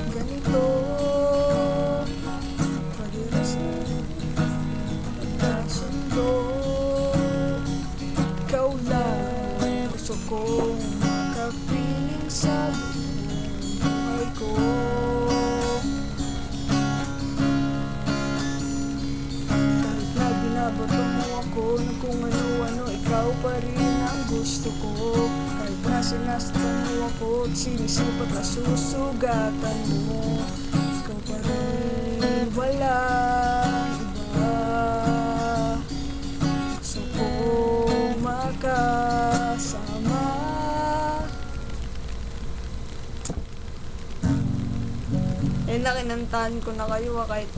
ganito pag-iisip pagkasundo. Ikaw lang gusto kong makapiling sa buhay ko. Kahit na binabato mo ako ng kung ano-ano, ikaw pa rin ang gusto ko. Kahit na sinasaktan mo ako at sinisipat na susugatan mo, ikaw pa rin, walang iba. Gusto kong makasama. Eh, nakinantahan ko na kayo kahit